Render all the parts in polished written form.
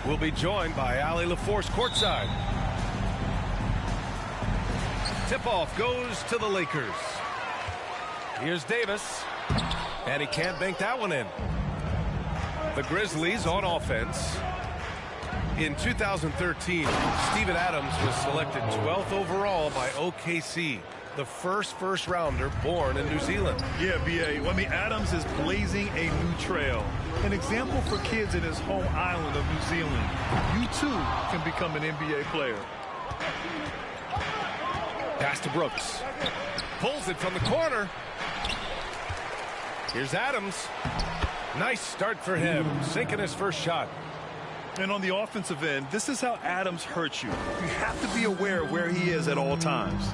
We'll be joined by Allie LaForce courtside. Tip-off goes to the Lakers. Here's Davis. And he can't bank that one in. The Grizzlies on offense. In 2013, Steven Adams was selected 12th overall by OKC. The first rounder born in New Zealand. Yeah, B.A. I mean, Adams is blazing a new trail. An example for kids in his home island of New Zealand. You, too, can become an NBA player. Pass to Brooks. Pulls it from the corner. Here's Adams. Nice start for him. Sinking his first shot. And on the offensive end, this is how Adams hurts you. You have to be aware of where he is at all times.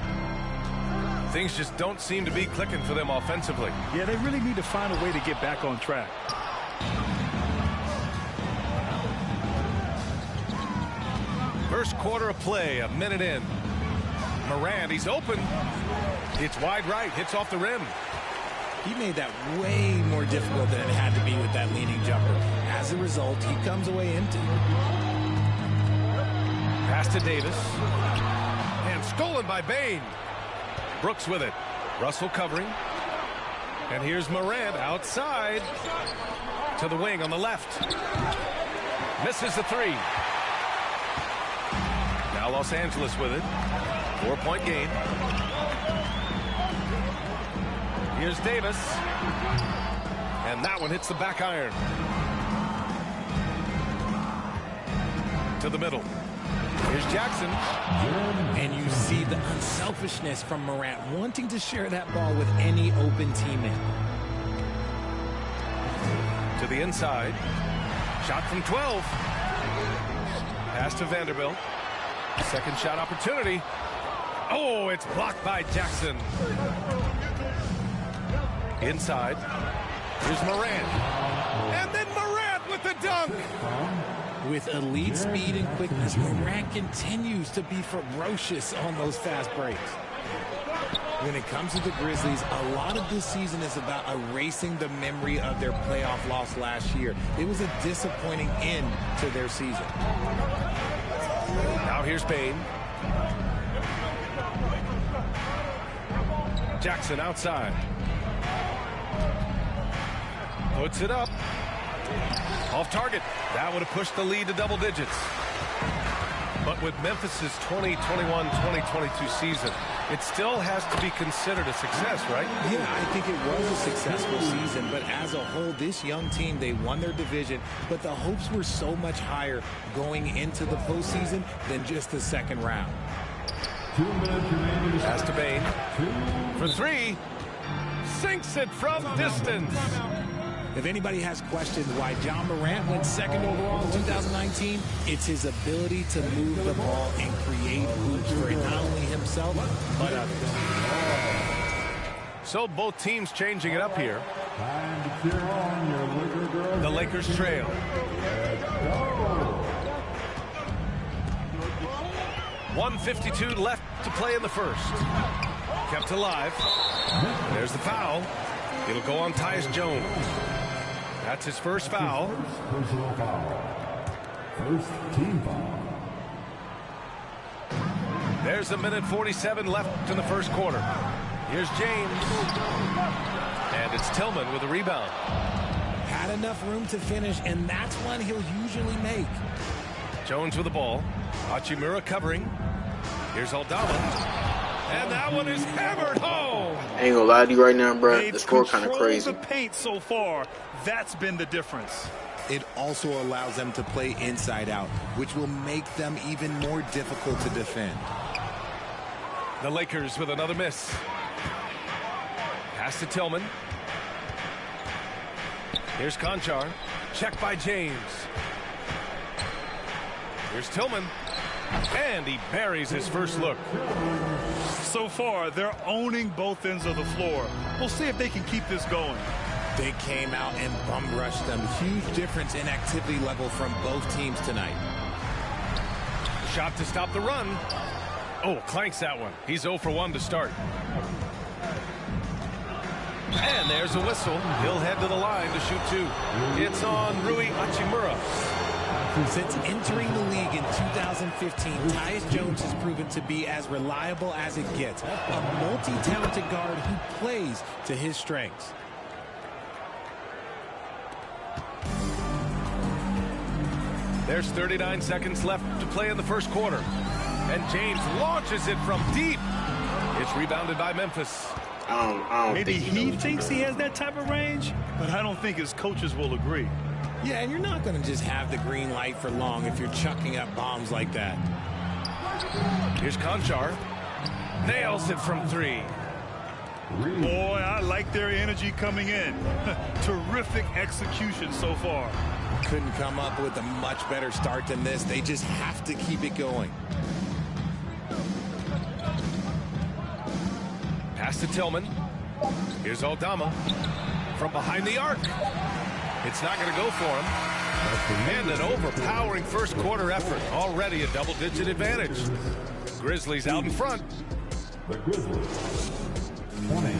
Things just don't seem to be clicking for them offensively. Yeah, they really need to find a way to get back on track. First quarter of play, a minute in. Morant, he's open. It's wide right, hits off the rim. He made that way more difficult than it had to be with that leaning jumper. As a result, he comes away empty. Pass to Davis. And stolen by Bane. Brooks with it. Russell covering. And here's Morant outside. To the wing on the left. Misses the three. Now Los Angeles with it. 4-point game. Here's Davis. And that one hits the back iron. To the middle. Here's Jackson. And you see the unselfishness from Morant wanting to share that ball with any open teammate. To the inside. Shot from 12. Pass to Vanderbilt. Second shot opportunity. Oh, it's blocked by Jackson. Inside. Here's Morant. And then Morant with the dunk. With elite speed and quickness, Morant continues to be ferocious on those fast breaks. When it comes to the Grizzlies, a lot of this season is about erasing the memory of their playoff loss last year. It was a disappointing end to their season. Now here's Bane. Jackson outside. Puts it up. Off target. That would have pushed the lead to double digits. But with Memphis's 2021-2022 season, it still has to be considered a success, right? Yeah, I think it was a successful season, but as a whole, this young team, they won their division, but the hopes were so much higher going into the postseason than just the second round. Pass to Bane. For three. Sinks it from distance. If anybody has questioned why John Morant went second overall in 2019, it's his ability to move the ball and create hoops for not only himself, but others. So both teams changing it up here. The Lakers trail. .152 left to play in the first. Kept alive. There's the foul. It'll go on Tyus Jones. That's his first foul. Personal foul. First team foul. There's a minute 47 left in the first quarter. Here's James. And it's Tillman with a rebound. Had enough room to finish, and that's one he'll usually make. Jones with the ball. Hachimura covering. Here's Aldama. And that one is hammered home. I ain't gonna lie to you right now, bro. The score kind of crazy. The paint so far, that's been the difference. It also allows them to play inside out, which will make them even more difficult to defend. The Lakers with another miss. Pass to Tillman. Here's Conchar. Checked by James. Here's Tillman. And he buries his first look. So far, they're owning both ends of the floor. We'll see if they can keep this going. They came out and bum rushed them. Huge difference in activity level from both teams tonight. Shot to stop the run. Oh, clanks that one. He's 0 for 1 to start. And there's a whistle. He'll head to the line to shoot two. It's on Rui Hachimura. Since entering the league in 2015, Tyus Jones has proven to be as reliable as it gets. A multi-talented guard who plays to his strengths. There's 39 seconds left to play in the first quarter. And James launches it from deep. It's rebounded by Memphis. I don't Maybe think he thinks he has that type of range, but I don't think his coaches will agree. Yeah, and you're not going to just have the green light for long if you're chucking up bombs like that. Here's Conchar. Nails it from three. Boy, I like their energy coming in. Terrific execution so far. Couldn't come up with a much better start than this. They just have to keep it going. Pass to Tillman. Here's Aldama from behind the arc. It's not going to go for him. And an overpowering first quarter effort. Already a double-digit advantage. Grizzlies out in front. The Grizzlies. 20.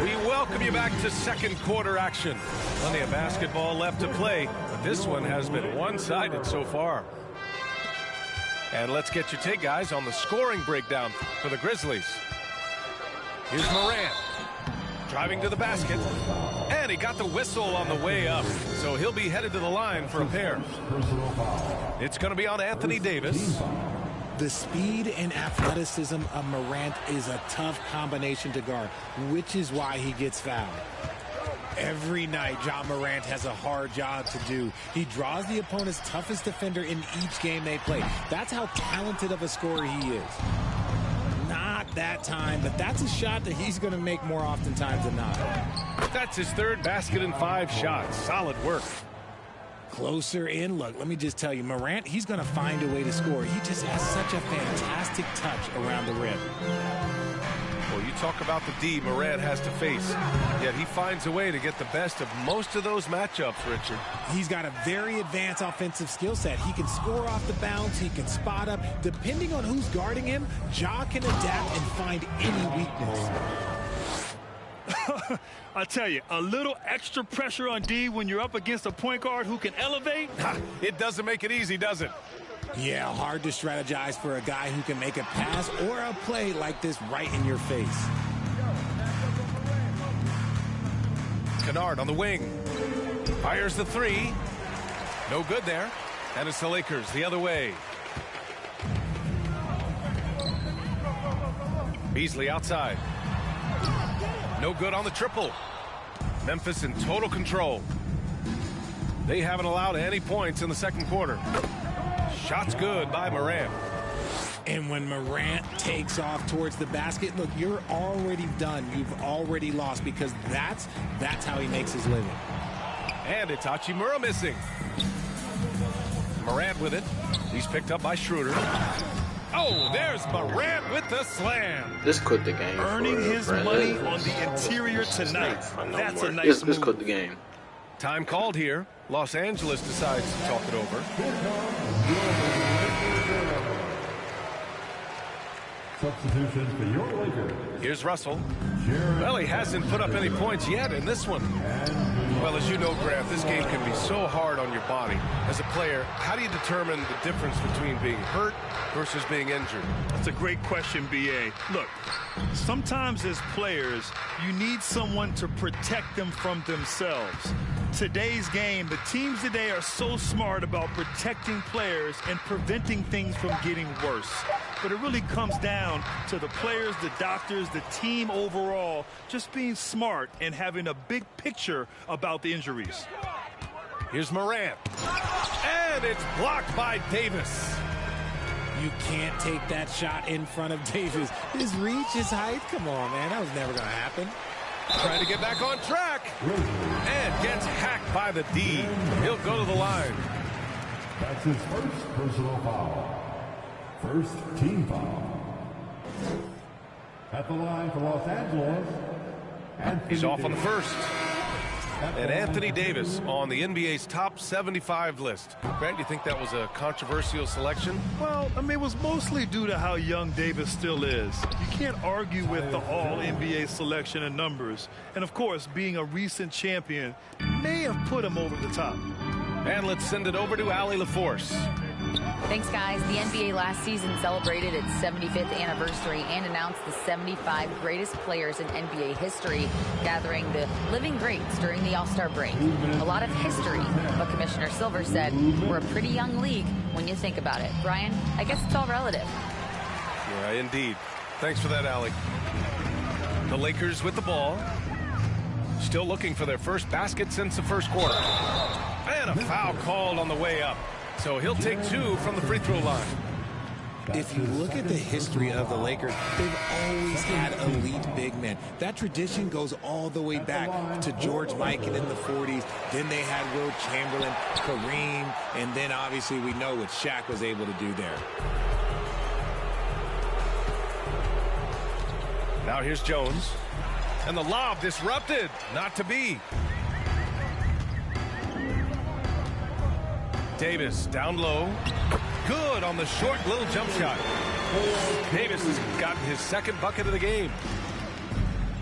We welcome you back to second quarter action. Plenty of basketball left to play, but this one has been one-sided so far. And let's get your take, guys, on the scoring breakdown for the Grizzlies. Here's Morant. Driving to the basket. And he got the whistle on the way up. So he'll be headed to the line for a pair. It's going to be on Anthony Davis. The speed and athleticism of Morant is a tough combination to guard, which is why he gets fouled. Every night, Ja Morant has a hard job to do. He draws the opponent's toughest defender in each game they play. That's how talented of a scorer he is. Not that time, but that's a shot that he's going to make more oftentimes than not. That's his third basket in 5 shots. Solid work. Closer in. Look, let me just tell you, Morant, he's going to find a way to score. He just has such a fantastic touch around the rim. Well, you talk about the D Morant has to face, yet he finds a way to get the best of most of those matchups, Richard. He's got a very advanced offensive skill set. He can score off the bounce. He can spot up. Depending on who's guarding him, Ja can adapt and find any weakness. I tell you, a little extra pressure on D when you're up against a point guard who can elevate. It doesn't make it easy, does it? Yeah, hard to strategize for a guy who can make a pass or a play like this right in your face. Kennard on the wing. Fires the three. No good there. And it's the Lakers the other way. Beasley outside. No good on the triple. Memphis in total control. They haven't allowed any points in the second quarter. Shot's good by Morant. And when Morant takes off towards the basket, look, you're already done. You've already lost because that's how he makes his living. And it's Hachimura missing. Morant with it. He's picked up by Schroeder. Oh, there's Morant with the slam. This quit the game. Earning his money on the interior tonight. That's a nice move. This quit the game. Time called here. Los Angeles decides to talk it over. Substitution for your Lakers. Here's Russell. Well, he hasn't put up any points yet in this one. Well, as you know, Grant, this game can be so hard on your body. As a player, how do you determine the difference between being hurt versus being injured? That's a great question, B.A. Look, sometimes as players, you need someone to protect them from themselves. Today's game, the teams today are so smart about protecting players and preventing things from getting worse. But it really comes down to the players, the doctors, the team overall, just being smart and having a big picture about the injuries. Here's Morant. And it's blocked by Davis. You can't take that shot in front of Davis. His reach, his height, come on, man. That was never going to happen. Trying to get back on track. And gets hacked by the D. He'll go to the line. That's his first personal foul. First team foul. At the line for Los Angeles. He's off on the first. And Anthony Davis on the NBA's top 75 list. Grant, you think that was a controversial selection? Well, I mean, it was mostly due to how young Davis still is. You can't argue with the all-NBA selection and numbers. And, of course, being a recent champion may have put him over the top. And let's send it over to Allie LaForce. Thanks, guys. The NBA last season celebrated its 75th anniversary and announced the 75 greatest players in NBA history, gathering the living greats during the All-Star break. A lot of history, but Commissioner Silver said we're a pretty young league when you think about it. Brian, I guess it's all relative. Yeah, indeed. Thanks for that, Allie. The Lakers with the ball. Still looking for their first basket since the first quarter. And a foul called on the way up. So he'll take 2 from the free throw line. If you look at the history of the Lakers, they've always had elite big men. That tradition goes all the way back to George Mikan in the 40s. Then they had Wilt Chamberlain, Kareem, and then obviously we know what Shaq was able to do there. Now here's Jones. And the lob disrupted. Not to be. Davis down low. Good on the short little jump shot. Davis has gotten his second bucket of the game.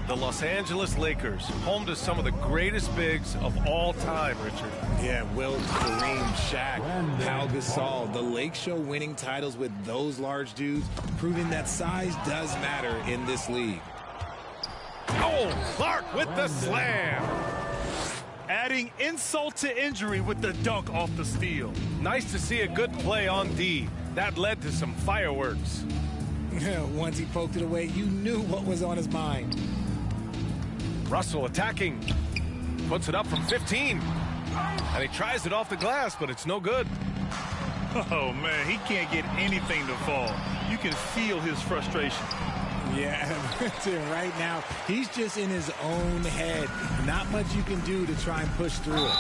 The Los Angeles Lakers, home to some of the greatest bigs of all time, Richard. Yeah, Wilt, Kareem, Shaq, Pau Gasol. The Lake Show winning titles with those large dudes, proving that size does matter in this league. Oh, Clark with the slam. Adding insult to injury with the dunk off the steal. Nice to see a good play on D. That led to some fireworks. Once he poked it away, you knew what was on his mind. Russell attacking. Puts it up from 15. And he tries it off the glass, but it's no good. Oh, man, he can't get anything to fall. You can feel his frustration. Yeah, right now, he's just in his own head. Not much you can do to try and push through it.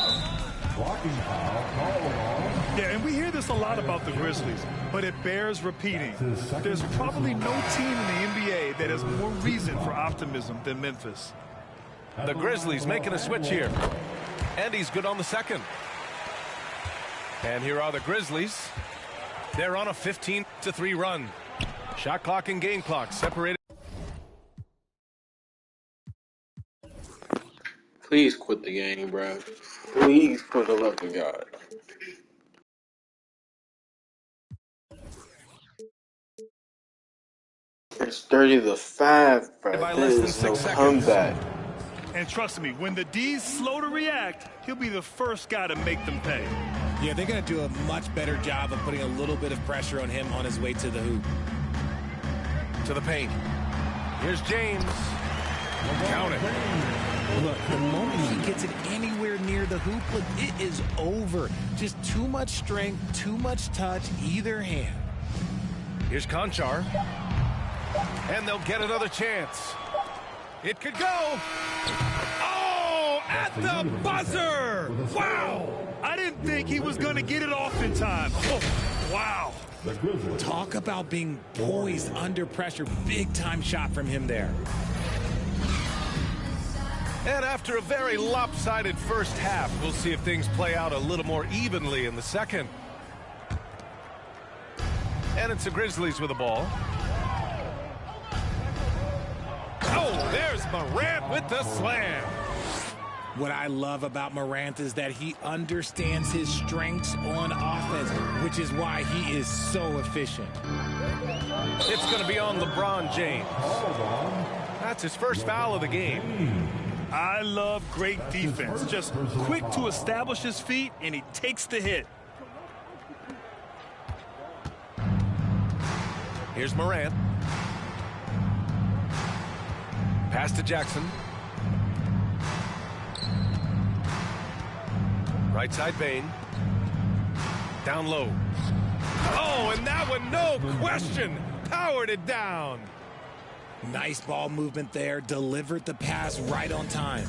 Blocking foul, called on. Yeah, and we hear this a lot about the Grizzlies, but it bears repeating. There's probably no team in the NBA that has more reason for optimism than Memphis. The Grizzlies making a switch here. And he's good on the second. And here are the Grizzlies. They're on a 15-3 run. Shot clock and game clock separated. Please quit the game, bro. Please, for the love of God. It's 30-5, bro. By less than 6 no seconds. comeback. And trust me, when the D's slow to react, he'll be the first guy to make them pay. Yeah, they're going to do a much better job of putting a little bit of pressure on him on his way to the hoop. To the paint. Here's James. Count it. Look, the moment he gets it anywhere near the hoop, look, it is over. Just too much strength, too much touch, either hand. Here's Conchar. And they'll get another chance. It could go. Oh, at the buzzer. Wow. I didn't think he was going to get it off in time. Oh, wow. The Grizzlies. Talk about being poised under pressure. Big time shot from him there. And after a very lopsided first half, we'll see if things play out a little more evenly in the second. And it's the Grizzlies with the ball. Oh, there's Morant with the slam. What I love about Morant is that he understands his strengths on offense, which is why he is so efficient. It's going to be on LeBron James. That's his first foul of the game. I love great defense. Just quick to establish his feet, and he takes the hit. Here's Morant. Pass to Jackson. Right side Bane. Down low. Oh, and that one, no question, powered it down. Nice ball movement there. Delivered the pass right on time.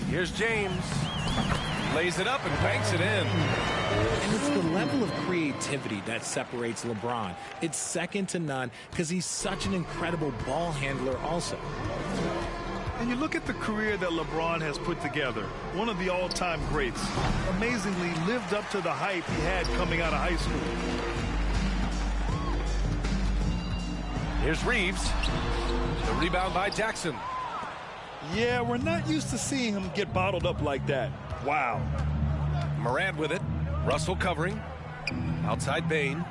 Here's James. Lays it up and banks it in. And it's the level of creativity that separates LeBron. It's second to none because he's such an incredible ball handler also. And you look at the career that LeBron has put together, one of the all-time greats, amazingly lived up to the hype he had coming out of high school. Here's Reeves. The rebound by Jackson. Yeah, we're not used to seeing him get bottled up like that. Wow. Morant with it. Russell covering. Outside Bane.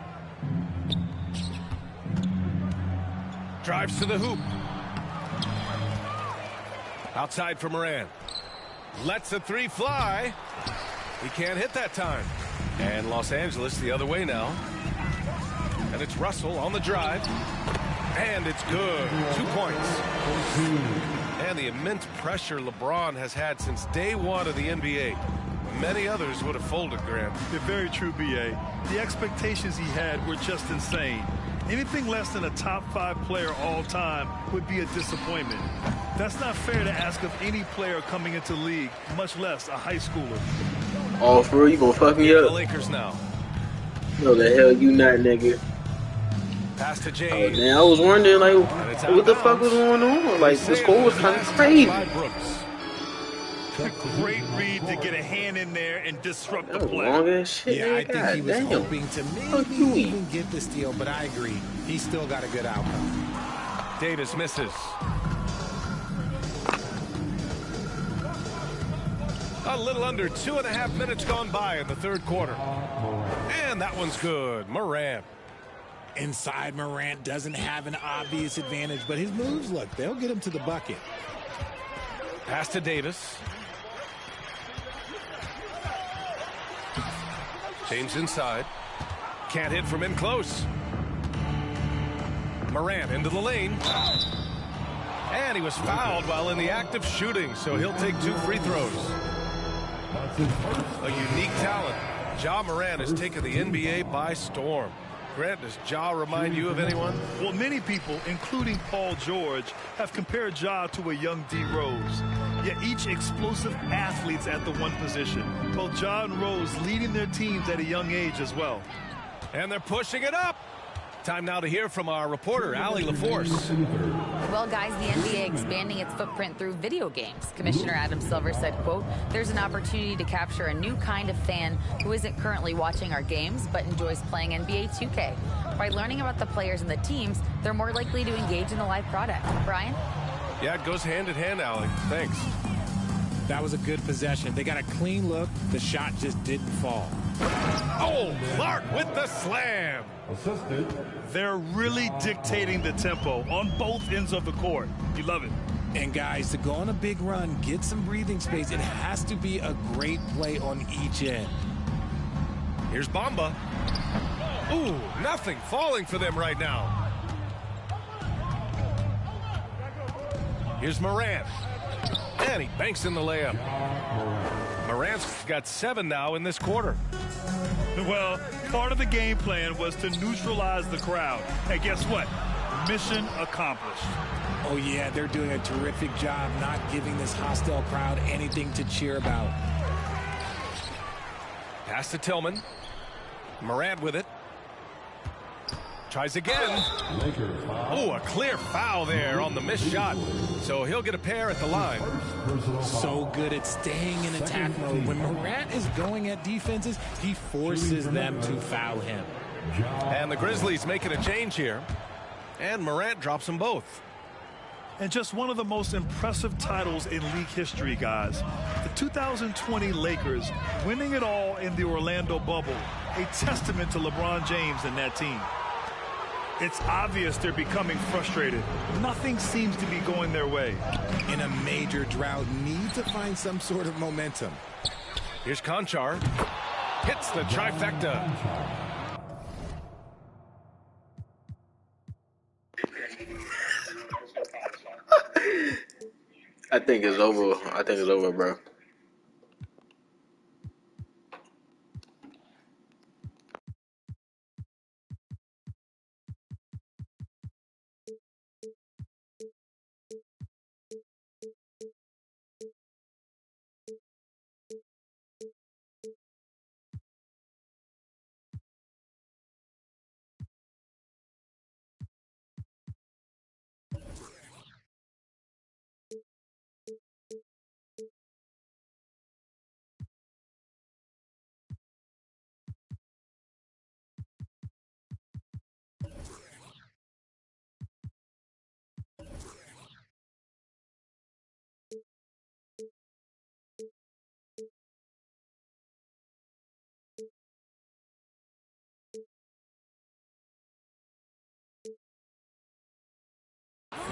Drives to the hoop. Outside for Morant. Lets a three fly. He can't hit that time. And Los Angeles the other way now. And it's Russell on the drive. And it's good. 2 points. And the immense pressure LeBron has had since day one of the NBA. Many others would have folded, Grant. You're very true, B.A. The expectations he had were just insane. Anything less than a top 5 player all time would be a disappointment. That's not fair to ask of any player coming into the league, much less a high schooler. Oh, for real? You gonna fuck me The up? Lakers now. No, the hell you not, nigga. Pass to Oh, James. man, I was wondering, like, what the fuck was going on? Like, the score was kind of crazy. A great read to get a hand in there and disrupt the That was play. long as shit. Yeah, man. I think he was God damn. hoping to Fuck maybe you. even get the steal, but I agree. He still got a good outcome. Davis misses. A little under 2.5 minutes gone by in the third quarter. And that one's good. Morant. Inside, Morant doesn't have an obvious advantage, but his moves, look, they'll get him to the bucket. Pass to Davis. James inside. Can't hit from in close. Morant into the lane. And he was fouled while in the act of shooting, so he'll take 2 free throws. A unique talent. Ja Morant has taken the NBA by storm. Grant, does Ja remind you of anyone? Well, many people, including Paul George, have compared Ja to a young D. Rose. Yet each explosive athletes at the one position. Both Ja and Rose leading their teams at a young age as well. And they're pushing it up. Time now to hear from our reporter, Allie LaForce. Well, guys, the NBA expanding its footprint through video games. Commissioner Adam Silver said, quote, "There's an opportunity to capture a new kind of fan who isn't currently watching our games but enjoys playing NBA 2K. By learning about the players and the teams, they're more likely to engage in the live product." Brian? Yeah, it goes hand in hand, Allie. Thanks. That was a good possession. They got a clean look. The shot just didn't fall. Oh, Clark with the slam. Assisted. They're really dictating the tempo on both ends of the court. You love it. And guys, to go on a big run, get some breathing space, it has to be a great play on each end. Here's Bamba. Ooh, nothing falling for them right now. Here's Morant. And he banks in the layup. Morant's got 7 now in this quarter. Well, part of the game plan was to neutralize the crowd. And guess what? Mission accomplished. Oh, yeah, they're doing a terrific job not giving this hostile crowd anything to cheer about. Pass to Tillman. Morant with it. Tries again. Lakers foul. Oh, a clear foul there on the missed shot. So he'll get a pair at the line. Personal So foul. good at staying in attack mode. When Morant is going at defenses, he forces them to foul him. And the Grizzlies making a change here. And Morant drops them both. And just one of the most impressive titles in league history, guys. The 2020 Lakers winning it all in the Orlando bubble. A testament to LeBron James and that team. It's obvious they're becoming frustrated. Nothing seems to be going their way. In a major drought, need to find some sort of momentum. Here's Conchar. Hits the trifecta. I think it's over. I think it's over, bro.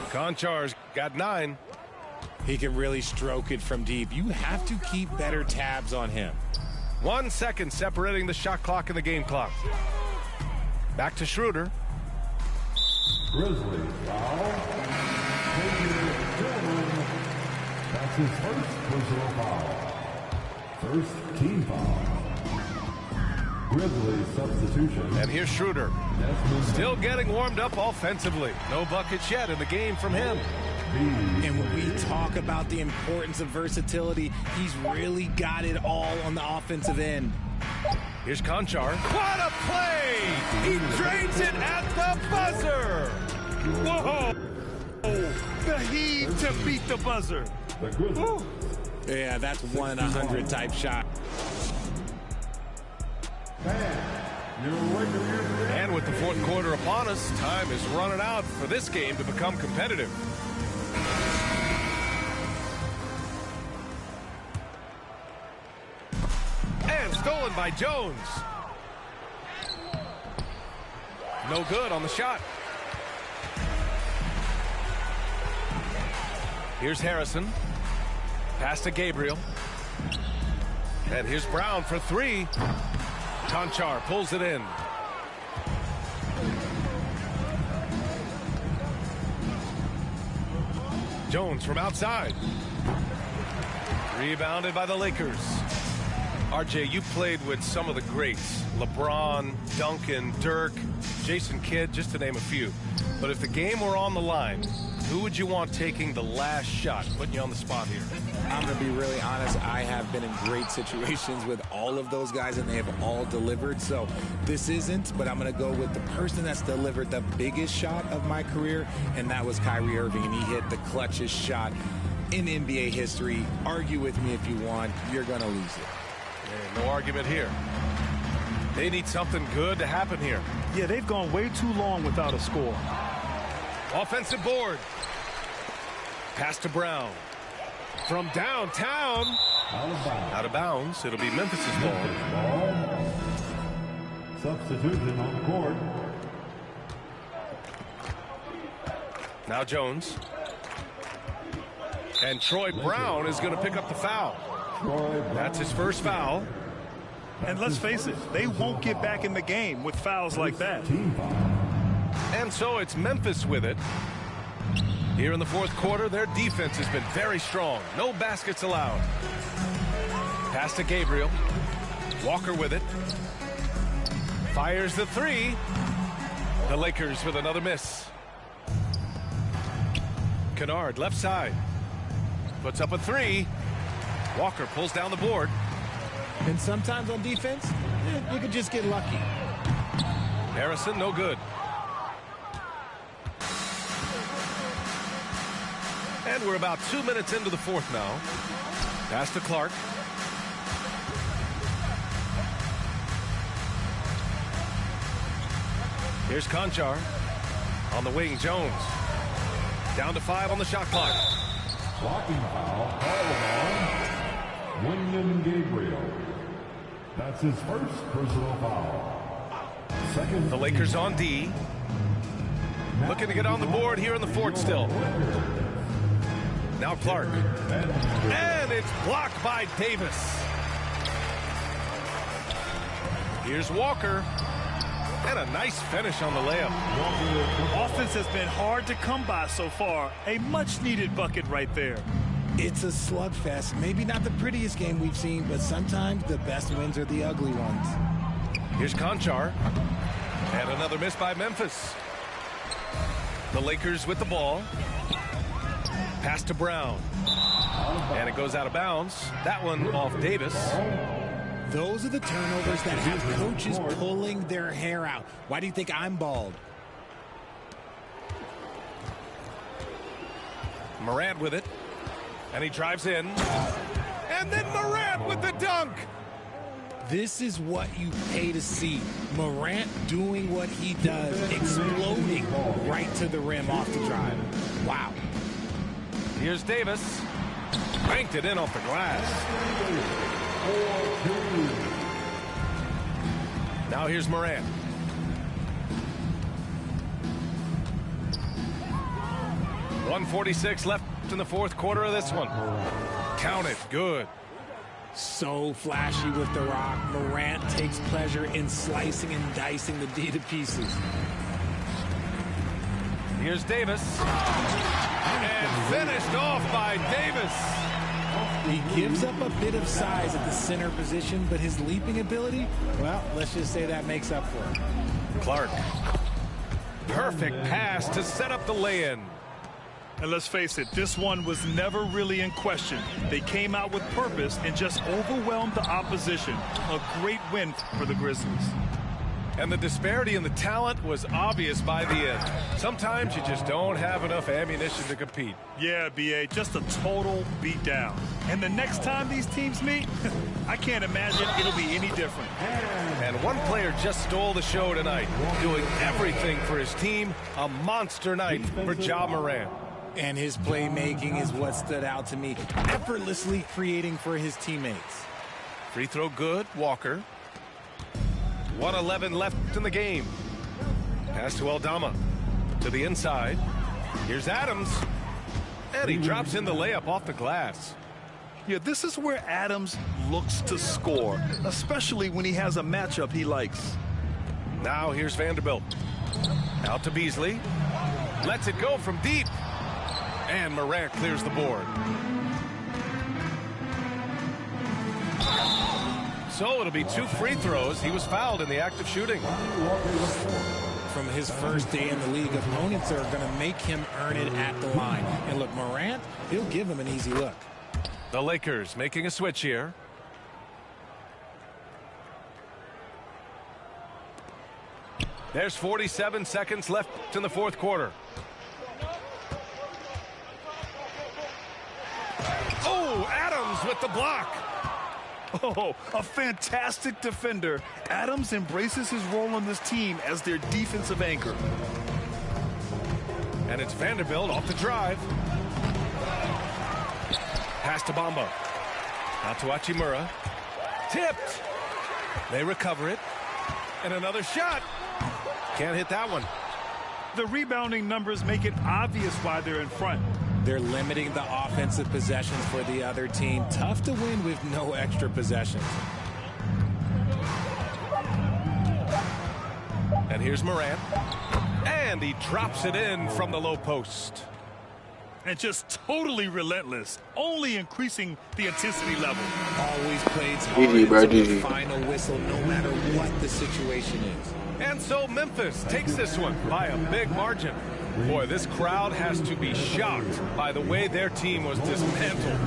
Konchar's got 9. He can really stroke it from deep. You have to keep better tabs on him. 1 second separating the shot clock and the game clock. Back to Schroeder. Grizzlies foul. That's his first personal foul. First team foul. Grizzlies substitution. And here's Schroeder. Still getting warmed up offensively. No buckets yet in the game from him. And when we talk about the importance of versatility, he's really got it all on the offensive end. Here's Konchar. What a play! He drains it at the buzzer! Whoa! The heave to beat the buzzer. Woo. Yeah, that's 1 in 100 type shot. And with the fourth quarter upon us, time is running out for this game to become competitive. And stolen by Jones. No good on the shot. Here's Harrison. Pass to Gabriel. And here's Brown for 3. Konchar pulls it in. Jones from outside. Rebounded by the Lakers. RJ, you played with some of the greats. LeBron, Duncan, Dirk, Jason Kidd, just to name a few. But if the game were on the line, who would you want taking the last shot? Putting you on the spot here. I'm going to be really honest. I have been in great situations with all of those guys, and they have all delivered. So this isn't, but I'm going to go with the person that's delivered the biggest shot of my career, and that was Kyrie Irving, and he hit the clutchest shot in NBA history. Argue with me if you want. You're going to lose it. Yeah, no argument here. They need something good to happen here. Yeah, they've gone way too long without a score. Offensive board. Pass to Brown. From downtown. Out of bounds. It'll be Memphis's ball. Substitution on the court. Now Jones. And Troy Brown is going to pick up the foul. That's his first foul. And let's face it, they won't get back in the game with fouls like that. And so it's Memphis with it. Here in the fourth quarter, their defense has been very strong. No baskets allowed. Pass to Gabriel. Walker with it. Fires the 3. The Lakers with another miss. Kennard, left side. Puts up a 3. Walker pulls down the board. And sometimes on defense, you can just get lucky. Harrison, no good. And we're about 2 minutes into the fourth now. Pass to Clark. Here's Konchar. On the wing, Jones. Down to 5 on the shot clock. Blocking foul called on William Gabriel. That's his first personal foul. Second. The Lakers on D. Looking to get on the board here in the fourth still. Now Clark. And it's blocked by Davis. Here's Walker. And a nice finish on the layup. Offense has been hard to come by so far. A much-needed bucket right there. It's a slugfest. Maybe not the prettiest game we've seen, but sometimes the best wins are the ugly ones. Here's Konchar. And another miss by Memphis. The Lakers with the ball. Pass to Brown. And it goes out of bounds. That one off Davis. Those are the turnovers that have coaches pulling their hair out. Why do you think I'm bald? Morant with it. And he drives in. And then Morant with the dunk. This is what you pay to see. Morant doing what he does, exploding right to the rim off the drive. Wow. Here's Davis. Banked it in off the glass. Now here's Morant. 1:46 left in the fourth quarter of this one. Count it. Good. So flashy with the rock. Morant takes pleasure in slicing and dicing the D to pieces. Here's Davis. And finished off by Davis. He gives up a bit of size at the center position, but his leaping ability, well, let's just say that makes up for it. Clark. Perfect pass to set up the lay-in. And let's face it, this one was never really in question. They came out with purpose and just overwhelmed the opposition. A great win for the Grizzlies. And the disparity in the talent was obvious by the end. Sometimes you just don't have enough ammunition to compete. Yeah, B.A., just a total beatdown. And the next time these teams meet, I can't imagine it'll be any different. And one player just stole the show tonight, doing everything for his team. A monster night for Ja Morant. And his playmaking is what stood out to me, effortlessly creating for his teammates. Free throw good, Walker. 1:11 left in the game. Pass to Aldama. To the inside. Here's Adams. And he drops in the layup off the glass. Yeah, this is where Adams looks to score, especially when he has a matchup he likes. Now here's Vanderbilt. Out to Beasley. Lets it go from deep. And Morant clears the board. So it'll be 2 free throws. He was fouled in the act of shooting. From his first day in the league, opponents are going to make him earn it at the line. And look, Morant, he'll give him an easy look. The Lakers making a switch here. There's 47 seconds left in the fourth quarter. Oh, Adams with the block. Oh, a fantastic defender. Adams embraces his role on this team as their defensive anchor. And it's Vanderbilt off the drive. Pass to Bamba. Out to Hachimura. Tipped. They recover it. And another shot. Can't hit that one. The rebounding numbers make it obvious why they're in front. They're limiting the offensive possessions for the other team. Tough to win with no extra possessions. And here's Morant. And he drops it in from the low post. And just totally relentless, only increasing the intensity level. Always plays GG, bro, hard until the GG. final whistle, no matter what the situation is. And so Memphis takes this one by a big margin. Boy, this crowd has to be shocked by the way their team was dismantled.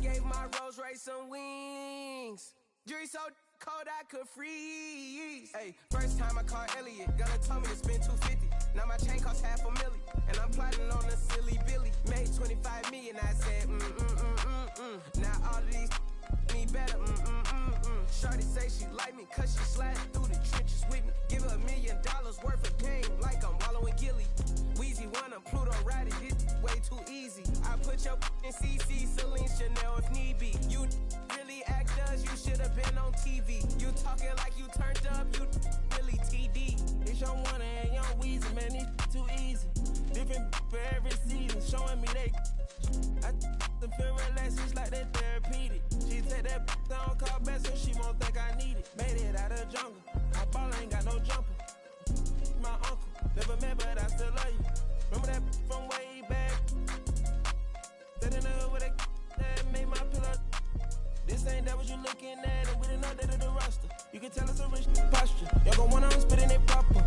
gave my Rolls Royce some wings. Jury so cold I could freeze. Hey, first time I called Elliot, gonna tell me to spend $250. Now my chain costs $500,000, and I'm plotting on a silly Billy. Made $25 million, I said Now all of these me better, Shorty say she like me 'cause she sliding through the trenches with me. Give her $1 million worth of game like I'm wallowing Gilly. Weezy wanna Pluto ride it, this way too easy. I put your in CC, Celine, Chanel if need be. You really act us, you should've been on TV. You talking like you turned up, you really TD. It's your one and young Weezy, man, it's too easy. Different for every season, showing me they. I feel relaxed, just like that therapeutic. She take that down, call back so she won't think I need it. Made it out of jungle, I ball ain't got no jumper. My uncle, never met but I still love you. Remember that from way back? That in the hood with that made my pillow. This ain't that what you looking at, and we didn't update the roster. You can tell it's a rich posture. Y'all gon' want on spitting it proper.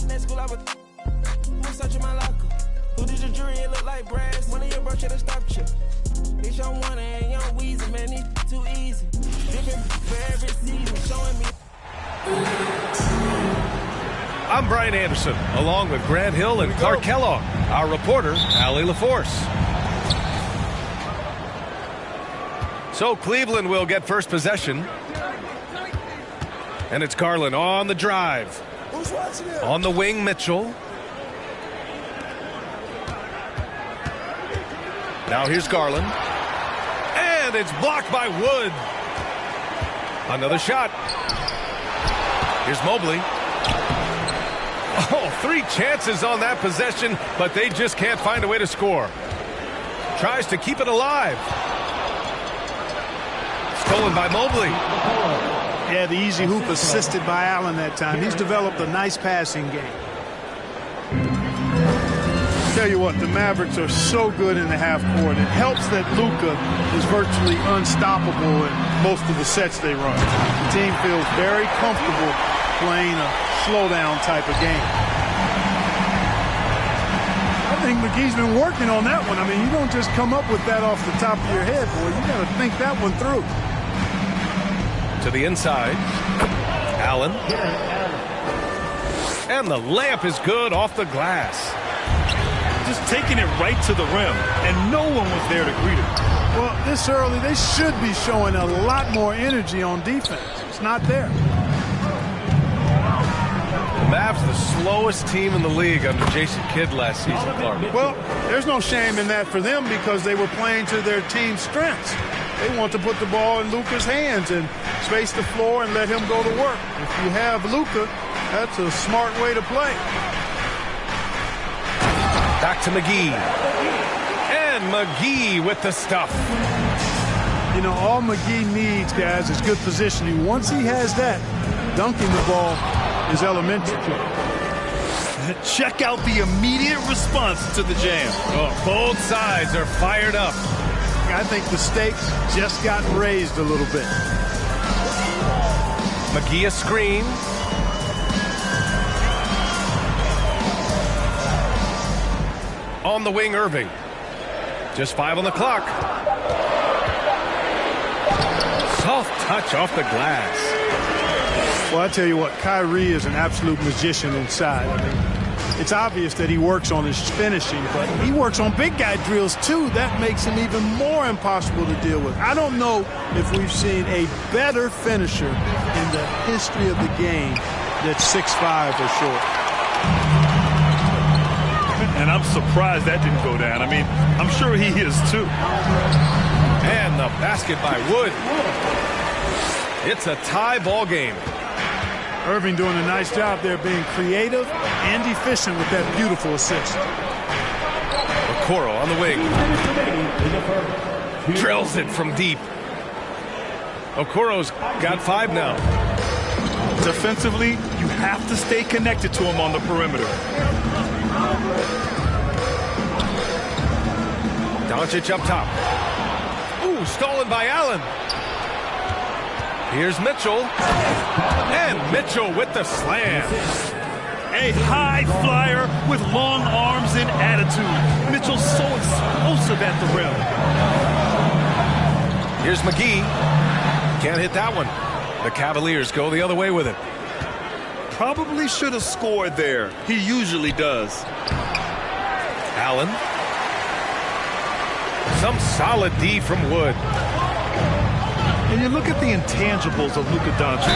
That school I was searching my locker. Who did your jury? It look like brass. One of your bro should've stopped you. It's your one and young Weezy, man, it's too easy. Different for every season, showing me. I'm Brian Anderson, along with Grant Hill and Clark Kellogg. Our reporter, Allie LaForce. So Cleveland will get first possession. And it's Garland on the drive. On the wing, Mitchell. Now here's Garland. And it's blocked by Wood. Another shot. Here's Mobley. Oh, 3 chances on that possession, but they just can't find a way to score. Tries to keep it alive. Stolen by Mobley. Yeah, the easy hoop assisted by Allen that time. He's developed a nice passing game. Tell you what, the Mavericks are so good in the half court. It helps that Luka is virtually unstoppable in most of the sets they run. The team feels very comfortable playing a slowdown type of game. I think McGee's been working on that one. I mean, you don't just come up with that off the top of your head, boy. You got to think that one through. To the inside. Allen. And the layup is good off the glass. Just taking it right to the rim, and no one was there to greet him. Well, this early, they should be showing a lot more energy on defense. It's not there. The Mavs, the slowest team in the league under Jason Kidd last season, Clark. Well, there's no shame in that for them because they were playing to their team's strengths. They want to put the ball in Luka's hands and space the floor and let him go to work. If you have Luka, that's a smart way to play. Back to McGee. And McGee with the stuff. You know, all McGee needs, guys, is good positioning. Once he has that, dunking the ball is elementary. Check out the immediate response to the jam. Oh, both sides are fired up. I think the stakes just got raised a little bit. McGee a screen. On the wing, Irving. Just 5 on the clock. Soft touch off the glass. Well, I tell you what, Kyrie is an absolute magician inside. I mean, it's obvious that he works on his finishing, but he works on big guy drills too. That makes him even more impossible to deal with. I don't know if we've seen a better finisher in the history of the game that's 6'5" or short. And I'm surprised that didn't go down. I mean, I'm sure he is too. And the basket by Wood. It's a tie ball game. Irving doing a nice job there being creative and efficient with that beautiful assist. Okoro on the wing. Drills it from deep. Okoro's got 5 now. Defensively, you have to stay connected to him on the perimeter. Doncic up top. Ooh, stolen by Allen. Here's Mitchell. And Mitchell with the slam. A high flyer with long arms and attitude. Mitchell's so explosive at the rim. Here's McGee. Can't hit that one. The Cavaliers go the other way with it. Probably should have scored there. He usually does. Allen. Some solid D from Wood. And you look at the intangibles of Luka Doncic.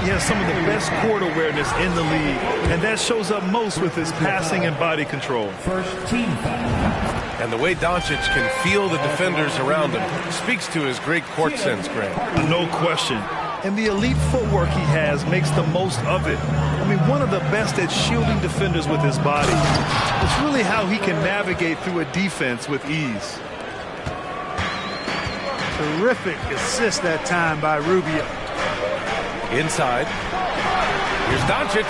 He has some of the best court awareness in the league, and that shows up most with his passing and body control. First team foul. And the way Doncic can feel the defenders around him speaks to his great court sense, Greg. No question. And the elite footwork he has makes the most of it. I mean, one of the best at shielding defenders with his body. It's really how he can navigate through a defense with ease. Terrific assist that time by Rubio. Inside. Here's Doncic.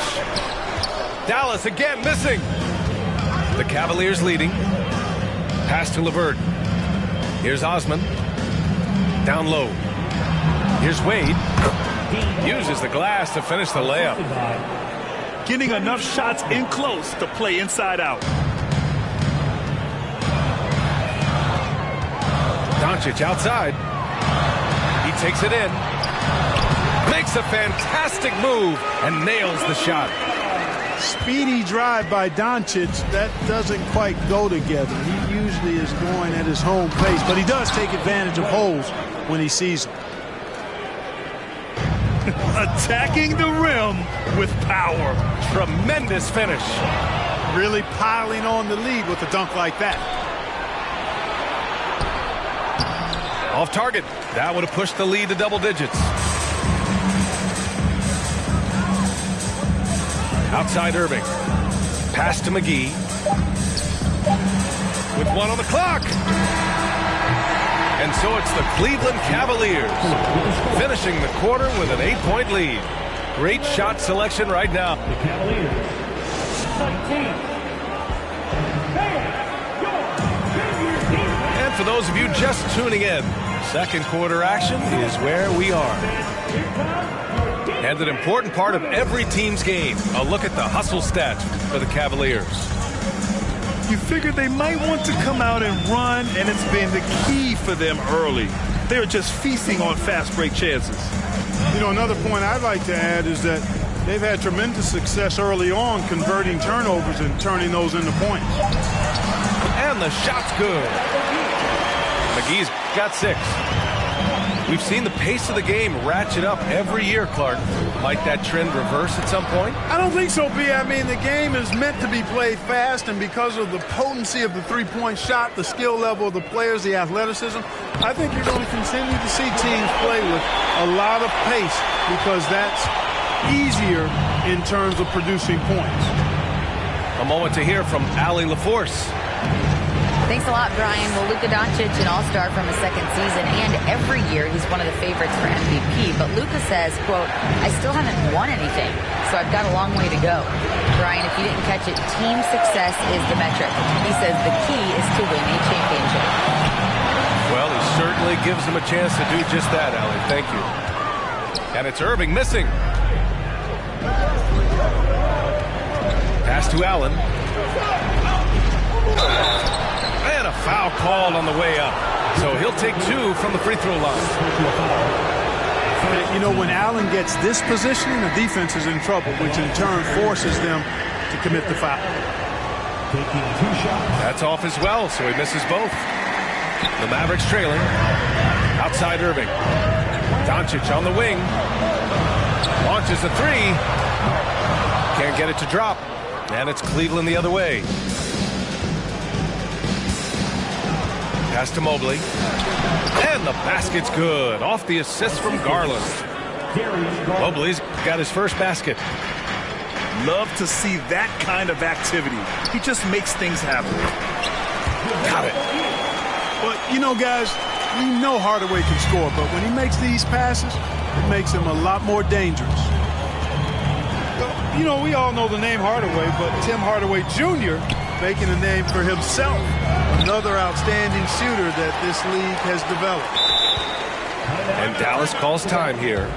Dallas again missing. The Cavaliers leading. Pass to LeVert. Here's Osman. Down low. Here's Wade. Uses the glass to finish the layup. Getting enough shots in close to play inside out. Doncic outside. He takes it in. Makes a fantastic move and nails the shot. Speedy drive by Doncic. That doesn't quite go together. He usually is going at his home pace, but he does take advantage of holes when he sees them. Attacking the rim with power. Tremendous finish. Really piling on the lead with a dunk like that. Off target. That would have pushed the lead to double digits. Outside Irving. Pass to McGee. With one on the clock. And so it's the Cleveland Cavaliers finishing the quarter with an 8-point lead. Great shot selection right now. The Cavaliers. 17. And for those of you just tuning in, second quarter action is where we are. And an important part of every team's game, a look at the hustle stats for the Cavaliers. You figured they might want to come out and run, and it's been the key for them early. They're just feasting on fast break chances. You know, another point I'd like to add is that they've had tremendous success early on converting turnovers and turning those into points. And the shot's good. McGee's got 6. We've seen the pace of the game ratchet up every year, Clark. Might that trend reverse at some point? I don't think so, B. I mean, the game is meant to be played fast, and because of the potency of the three-point shot, the skill level of the players, the athleticism, I think you're going to continue to see teams play with a lot of pace because that's easier in terms of producing points. A moment to hear from Allie LaForce. Thanks a lot, Brian. Well, Luka Doncic, an all-star from his second season, and every year he's one of the favorites for MVP. But Luka says, quote, I still haven't won anything, so I've got a long way to go. Brian, if you didn't catch it, team success is the metric. He says the key is to win a championship. Well, he certainly gives them a chance to do just that, Allie. Thank you. And it's Irving missing. Pass to Allen. And a foul called on the way up. So he'll take 2 from the free throw line. You know, when Allen gets this position, the defense is in trouble, which in turn forces them to commit the foul. Taking 2 shots. That's off as well, so he misses both. The Mavericks trailing. Outside Irving. Doncic on the wing. Launches a 3. Can't get it to drop. And it's Cleveland the other way. Pass to Mobley. And the basket's good. Off the assist from Garland. Mobley's got his first basket. Love to see that kind of activity. He just makes things happen. Got it. But, you know, guys, we know Hardaway can score, but when he makes these passes, it makes him a lot more dangerous. You know, we all know the name Hardaway, but Tim Hardaway Jr. making a name for himself. Another outstanding shooter that this league has developed. And Dallas calls time here.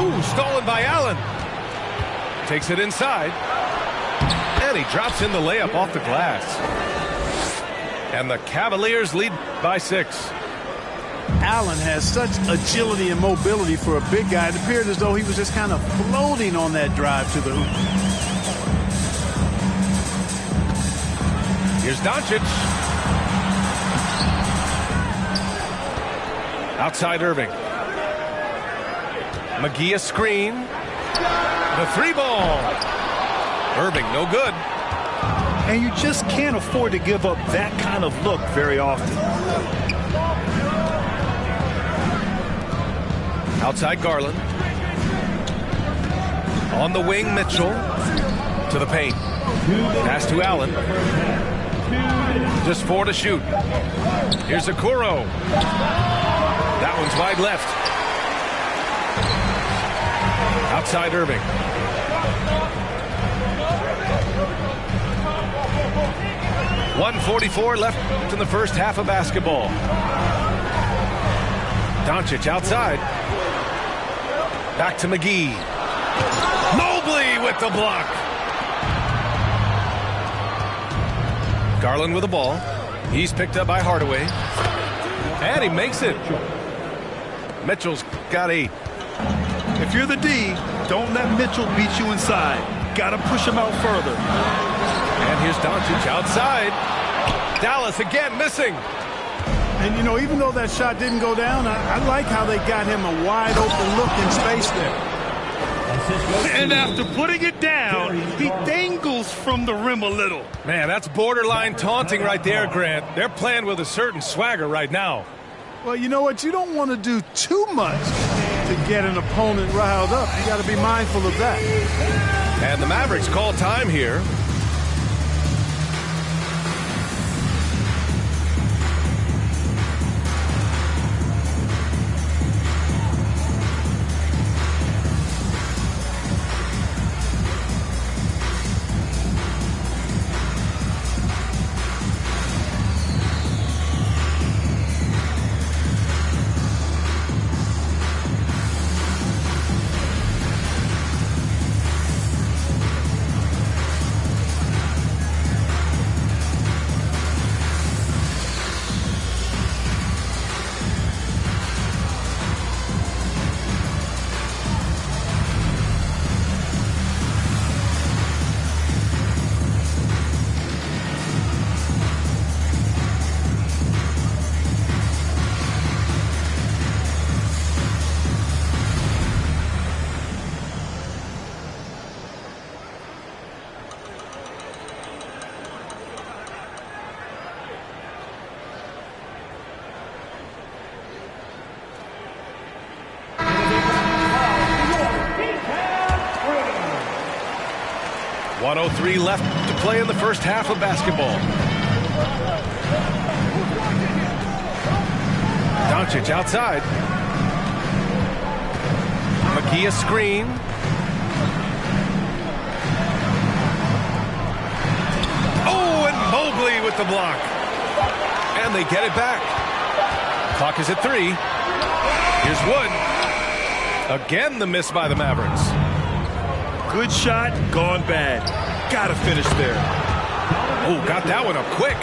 Ooh, stolen by Allen. Takes it inside. And he drops in the layup off the glass. And the Cavaliers lead by 6. Allen has such agility and mobility for a big guy. It appeared as though he was just kind of floating on that drive to the hoop. Here's Doncic. Outside Irving. McGee a screen. The 3-ball. Irving no good. And you just can't afford to give up that kind of look very often. Outside Garland. On the wing, Mitchell. To the paint. Pass to Allen. Just 4 to shoot. Here's Okoro. That one's wide left. Outside Irving. .144 left in the first half of basketball. Doncic outside. Back to McGee. Mobley with the block. Garland with the ball. He's picked up by Hardaway. And he makes it. Mitchell's got 8. If you're the D, don't let Mitchell beat you inside. Got to push him out further. And here's Doncic outside. Dallas again missing. And, you know, even though that shot didn't go down, I like how they got him a wide open look in space there. And after putting it down, he dangles from the rim a little. Man, that's borderline taunting right there, Grant. They're playing with a certain swagger right now. Well, you know what? You don't want to do too much to get an opponent riled up. You got to be mindful of that. And the Mavericks call time here. .103 left to play in the first half of basketball. Doncic outside. McGee a screen. Oh, and Mobley with the block. And they get it back. Clock is at 3. Here's Wood. Again, the miss by the Mavericks. Good shot, gone bad. Gotta finish there. Oh, got that one up quick.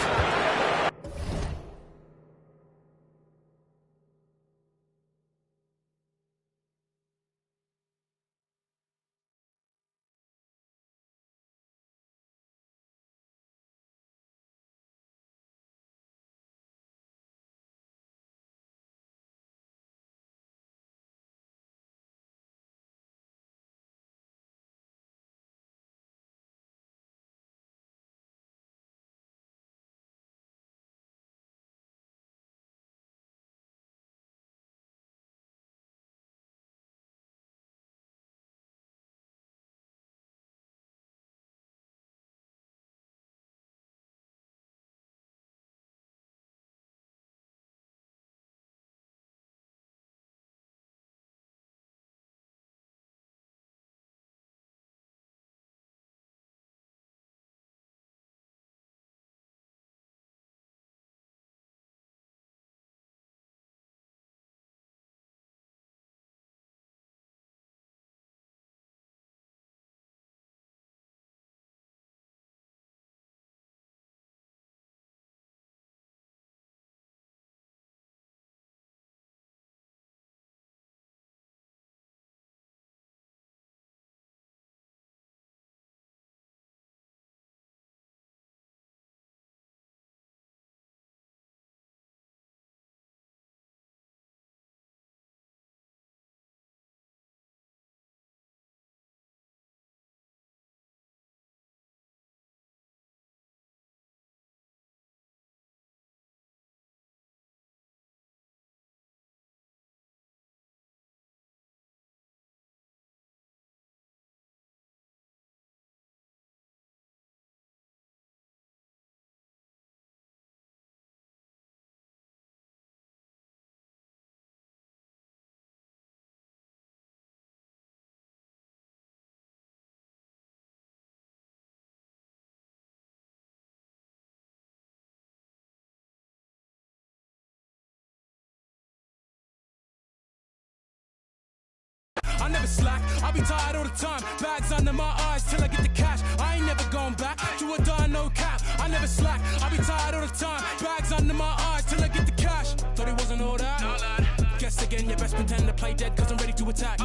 I never slack, I be tired all the time. Bags under my eyes till I get the cash. I ain't never going back to a die, no cap. I never slack, I be tired all the time. Bags under my eyes till I get the cash. Thought it wasn't all that. No, lad. Guess again, you best pretend to play dead, cause I'm ready to attack.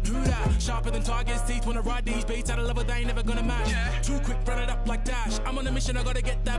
True that, sharper than Tiger's teeth. Wanna ride these beats, out of love, they ain't never gonna match. Too quick, run it up like Dash. I'm on a mission, I gotta get that.